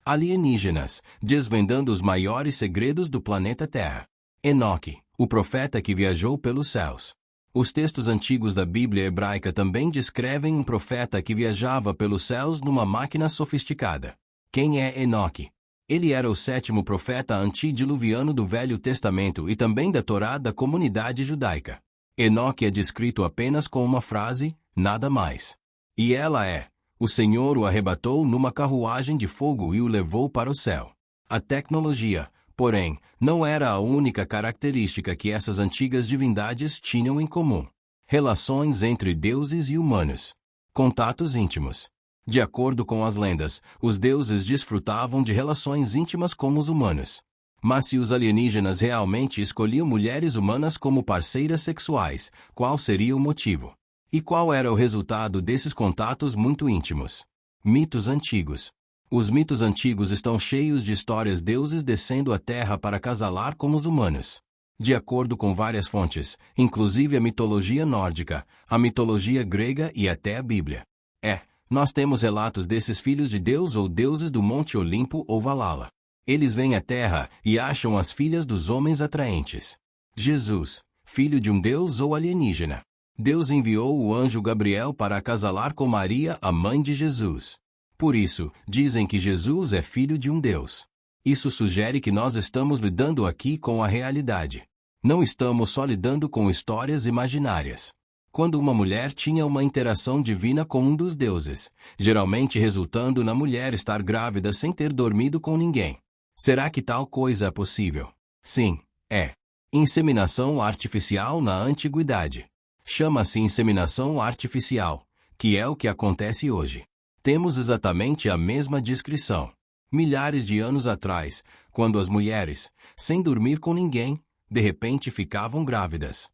Alienígenas, desvendando os maiores segredos do planeta Terra. Enoque, o profeta que viajou pelos céus. Os textos antigos da Bíblia hebraica também descrevem um profeta que viajava pelos céus numa máquina sofisticada. Quem é Enoque? Ele era o sétimo profeta antediluviano do Velho Testamento e também da Torá da comunidade judaica. Enoque é descrito apenas com uma frase, nada mais. E ela é: o Senhor o arrebatou numa carruagem de fogo e o levou para o céu. A tecnologia, porém, não era a única característica que essas antigas divindades tinham em comum. Relações entre deuses e humanos. Contatos íntimos. De acordo com as lendas, os deuses desfrutavam de relações íntimas com os humanos. Mas se os alienígenas realmente escolhiam mulheres humanas como parceiras sexuais, qual seria o motivo? E qual era o resultado desses contatos muito íntimos? Mitos antigos. Os mitos antigos estão cheios de histórias deuses descendo à Terra para casalar com os humanos. De acordo com várias fontes, inclusive a mitologia nórdica, a mitologia grega e até a Bíblia. Nós temos relatos desses filhos de Deus ou deuses do Monte Olimpo ou Valhalla. Eles vêm à Terra e acham as filhas dos homens atraentes. Jesus, filho de um deus ou alienígena. Deus enviou o anjo Gabriel para acasalar com Maria, a mãe de Jesus. Por isso, dizem que Jesus é filho de um deus. Isso sugere que nós estamos lidando aqui com a realidade. Não estamos só lidando com histórias imaginárias. Quando uma mulher tinha uma interação divina com um dos deuses, geralmente resultando na mulher estar grávida sem ter dormido com ninguém. Será que tal coisa é possível? Sim, é. Inseminação artificial na antiguidade. Chama-se inseminação artificial, que é o que acontece hoje. Temos exatamente a mesma descrição. Milhares de anos atrás, quando as mulheres, sem dormir com ninguém, de repente ficavam grávidas.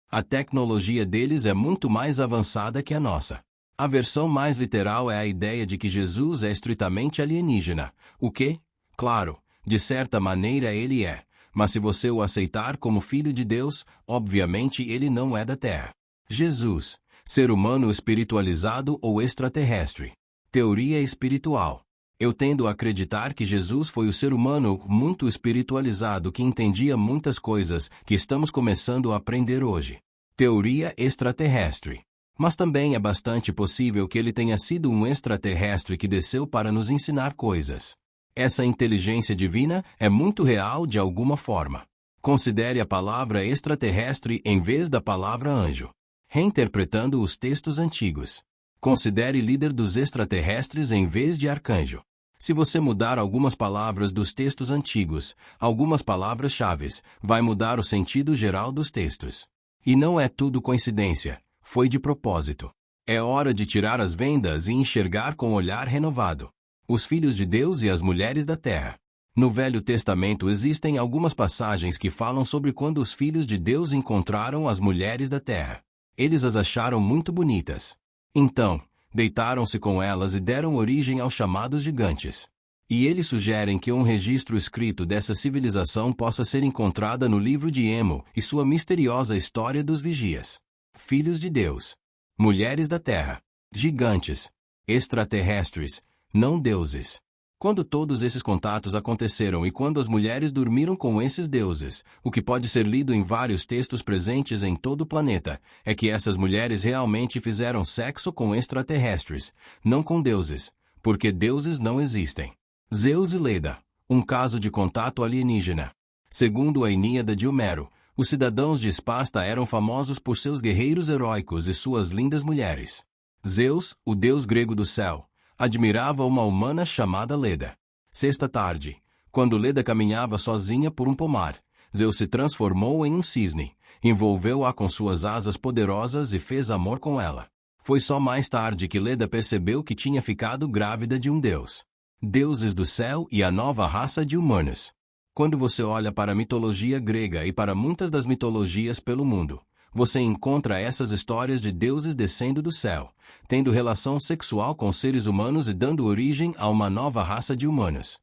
A tecnologia deles é muito mais avançada que a nossa. A versão mais literal é a ideia de que Jesus é estritamente alienígena, o que, claro, de certa maneira ele é, mas se você o aceitar como filho de Deus, obviamente ele não é da Terra. Jesus, ser humano espiritualizado ou extraterrestre. Teoria espiritual. Eu tendo a acreditar que Jesus foi o ser humano muito espiritualizado que entendia muitas coisas que estamos começando a aprender hoje. Teoria extraterrestre. Mas também é bastante possível que ele tenha sido um extraterrestre que desceu para nos ensinar coisas. Essa inteligência divina é muito real de alguma forma. Considere a palavra extraterrestre em vez da palavra anjo. Reinterpretando os textos antigos. Considere líder dos extraterrestres em vez de arcanjo. Se você mudar algumas palavras dos textos antigos, algumas palavras-chave, vai mudar o sentido geral dos textos. E não é tudo coincidência, foi de propósito. É hora de tirar as vendas e enxergar com olhar renovado. Os filhos de Deus e as mulheres da terra. No Velho Testamento existem algumas passagens que falam sobre quando os filhos de Deus encontraram as mulheres da terra. Eles as acharam muito bonitas. Então, deitaram-se com elas e deram origem aos chamados gigantes. E eles sugerem que um registro escrito dessa civilização possa ser encontrada no livro de Emo e sua misteriosa história dos vigias. Filhos de Deus. Mulheres da terra. Gigantes. Extraterrestres. Não deuses. Quando todos esses contatos aconteceram e quando as mulheres dormiram com esses deuses, o que pode ser lido em vários textos presentes em todo o planeta, é que essas mulheres realmente fizeram sexo com extraterrestres, não com deuses, porque deuses não existem. Zeus e Leda, um caso de contato alienígena. Segundo a Ilíada de Homero, os cidadãos de Esparta eram famosos por seus guerreiros heróicos e suas lindas mulheres. Zeus, o deus grego do céu, admirava uma humana chamada Leda. Sexta tarde, quando Leda caminhava sozinha por um pomar, Zeus se transformou em um cisne, envolveu-a com suas asas poderosas e fez amor com ela. Foi só mais tarde que Leda percebeu que tinha ficado grávida de um deus. Deuses do céu e a nova raça de humanos. Quando você olha para a mitologia grega e para muitas das mitologias pelo mundo, você encontra essas histórias de deuses descendo do céu, tendo relação sexual com seres humanos e dando origem a uma nova raça de humanos.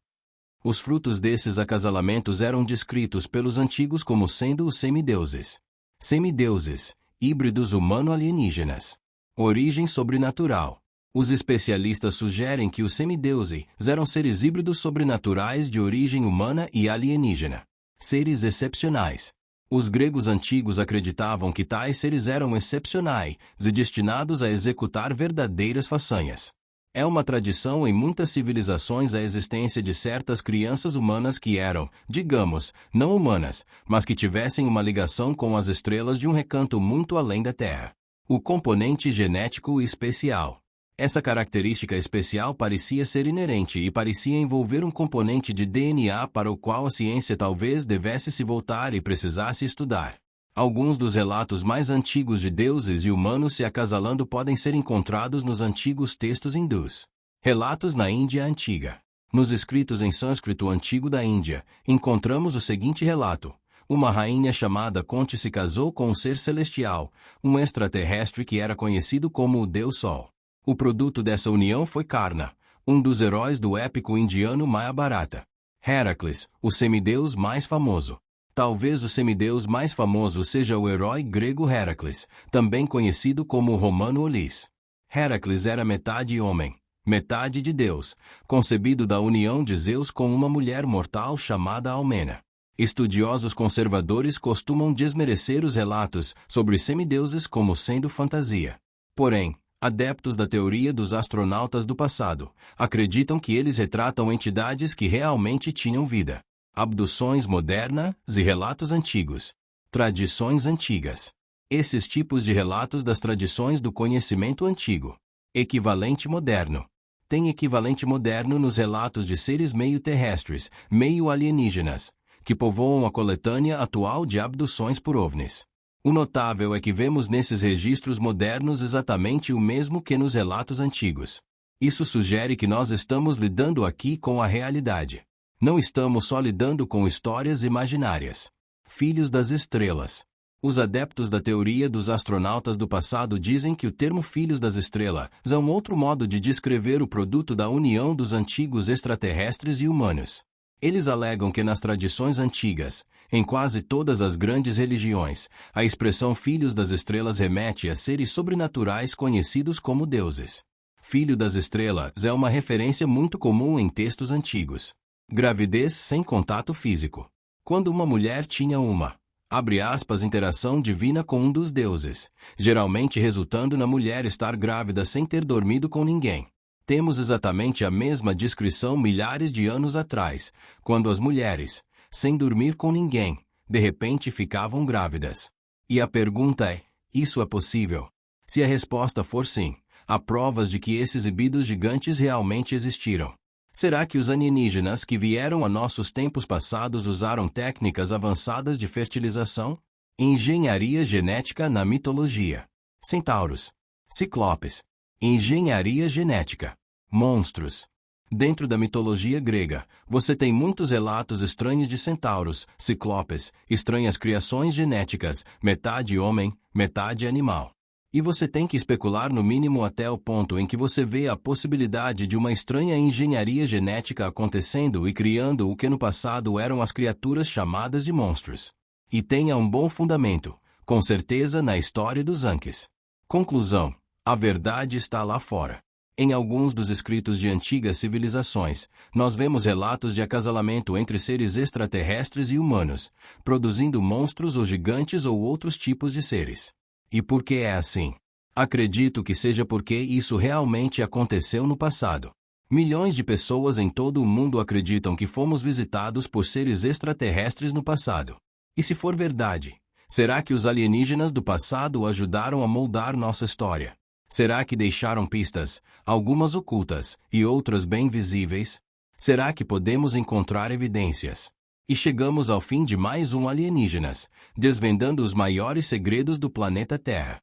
Os frutos desses acasalamentos eram descritos pelos antigos como sendo os semideuses. Semideuses, híbridos humano-alienígenas. Origem sobrenatural. Os especialistas sugerem que os semideuses eram seres híbridos sobrenaturais de origem humana e alienígena. Seres excepcionais. Os gregos antigos acreditavam que tais seres eram excepcionais e destinados a executar verdadeiras façanhas. É uma tradição em muitas civilizações a existência de certas crianças humanas que eram, digamos, não humanas, mas que tivessem uma ligação com as estrelas de um recanto muito além da Terra. O componente genético especial. Essa característica especial parecia ser inerente e parecia envolver um componente de DNA para o qual a ciência talvez devesse se voltar e precisasse estudar. Alguns dos relatos mais antigos de deuses e humanos se acasalando podem ser encontrados nos antigos textos hindus. Relatos na Índia Antiga. Nos escritos em sânscrito antigo da Índia, encontramos o seguinte relato. Uma rainha chamada Kunti se casou com um ser celestial, um extraterrestre que era conhecido como o Deus Sol. O produto dessa união foi Karna, um dos heróis do épico indiano Mahabharata. Heracles, o semideus mais famoso. Talvez o semideus mais famoso seja o herói grego Heracles, também conhecido como o romano Ulisses. Heracles era metade homem, metade de Deus, concebido da união de Zeus com uma mulher mortal chamada Almena. Estudiosos conservadores costumam desmerecer os relatos sobre semideuses como sendo fantasia. Porém, adeptos da teoria dos astronautas do passado acreditam que eles retratam entidades que realmente tinham vida. Abduções modernas e relatos antigos. Tradições antigas. Esses tipos de relatos das tradições do conhecimento antigo. Equivalente moderno. Tem equivalente moderno nos relatos de seres meio terrestres, meio alienígenas, que povoam a coletânea atual de abduções por OVNIs. O notável é que vemos nesses registros modernos exatamente o mesmo que nos relatos antigos. Isso sugere que nós estamos lidando aqui com a realidade. Não estamos só lidando com histórias imaginárias. Filhos das estrelas. Os adeptos da teoria dos astronautas do passado dizem que o termo filhos das estrelas é um outro modo de descrever o produto da união dos antigos extraterrestres e humanos. Eles alegam que nas tradições antigas, em quase todas as grandes religiões, a expressão filhos das estrelas remete a seres sobrenaturais conhecidos como deuses. Filho das estrelas é uma referência muito comum em textos antigos. Gravidez sem contato físico. Quando uma mulher tinha uma, abre aspas, interação divina com um dos deuses, geralmente resultando na mulher estar grávida sem ter dormido com ninguém. Temos exatamente a mesma descrição milhares de anos atrás, quando as mulheres, sem dormir com ninguém, de repente ficavam grávidas. E a pergunta é, isso é possível? Se a resposta for sim, há provas de que esses híbridos gigantes realmente existiram. Será que os alienígenas que vieram a nossos tempos passados usaram técnicas avançadas de fertilização? Engenharia genética na mitologia. Centauros. Ciclopes. Engenharia genética. Monstros. Dentro da mitologia grega, você tem muitos relatos estranhos de centauros, ciclopes, estranhas criações genéticas, metade homem, metade animal. E você tem que especular no mínimo até o ponto em que você vê a possibilidade de uma estranha engenharia genética acontecendo e criando o que no passado eram as criaturas chamadas de monstros. E tenha um bom fundamento, com certeza na história dos Anques. Conclusão. A verdade está lá fora. Em alguns dos escritos de antigas civilizações, nós vemos relatos de acasalamento entre seres extraterrestres e humanos, produzindo monstros ou gigantes ou outros tipos de seres. E por que é assim? Acredito que seja porque isso realmente aconteceu no passado. Milhões de pessoas em todo o mundo acreditam que fomos visitados por seres extraterrestres no passado. E se for verdade, será que os alienígenas do passado ajudaram a moldar nossa história? Será que deixaram pistas, algumas ocultas e outras bem visíveis? Será que podemos encontrar evidências? E chegamos ao fim de mais um Alienígenas, desvendando os maiores segredos do planeta Terra.